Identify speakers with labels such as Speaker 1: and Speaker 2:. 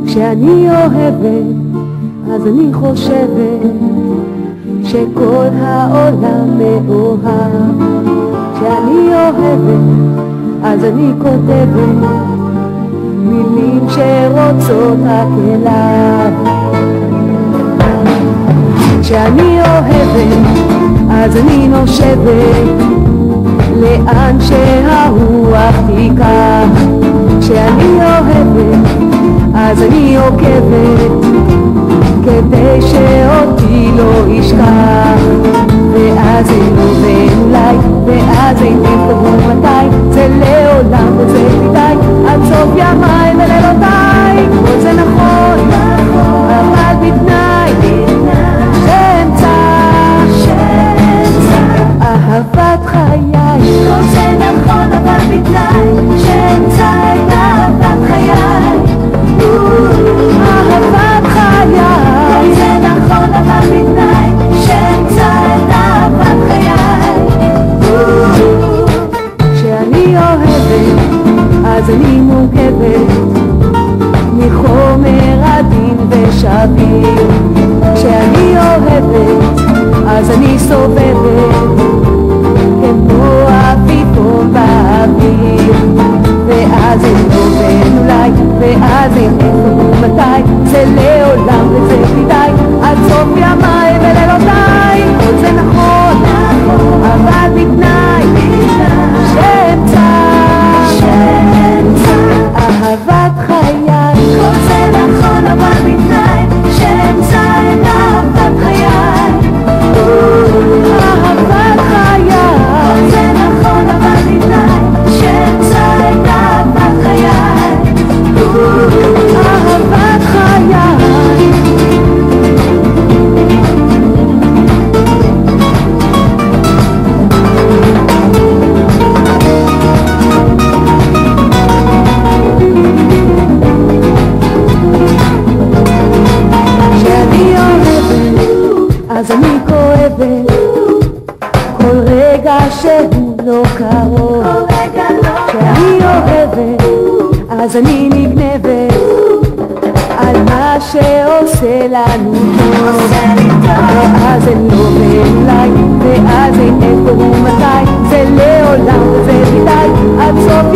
Speaker 1: כשאני אוהבת, אז אני חושבת שכל העולם מאוהב. כשאני אוהבת, אז אני כותבת מילים שרוצות רק אליו. כשאני אוהבת, אז אני נושבת לאן שהרוח תיקח. כשאני אוהבת, אז אני עוקבת כדי שאותי לא ישכח. ואז אין לו ואולי, ואז אין איפה ומתי, זה לעולם וזה מדי, עד סוף ימיי ולילותיי. כל זה נכון, אבל בתנאי שאמצא אהבת חיי.
Speaker 2: כל זה נכון, אבל בתנאי שאמצא את אהבת חיי.
Speaker 1: אהבת חיי.
Speaker 2: כל זה נכון, אבל בתנאי שאמצא את אהבת חיי.
Speaker 1: כשאני אוהבת, אז אני מורכבת מחומר עדין ושביר. כשאני אוהבת, אז אני סובבת כמו אביפון באוויר. ואז אין לו ואין אולי, ואז אין איפה ומתי, זה לעולם וזה מדי, עד סוף ימיי ולילותיי. כל זה נכון, אבל בתנאי שאמצא אהבת חיי.
Speaker 2: כל זה נכון, אבל בתנאי שאמצא את אהבת חיי.
Speaker 1: אהבת חיי.
Speaker 2: כל זה נכון, אבל בתנאי שאמצא את אהבת חיי.
Speaker 1: אהבת חיי. כשאני אוהבת, אז אני כואבת כל רגע שהוא לא קרוב. כשאני אוהבת, אז אני נגנבת על מה שעושה לנו טוב. ואז אין לו ואולי, ואז אין איפה ומתי, זה לעולם וזה מדי, עד סוף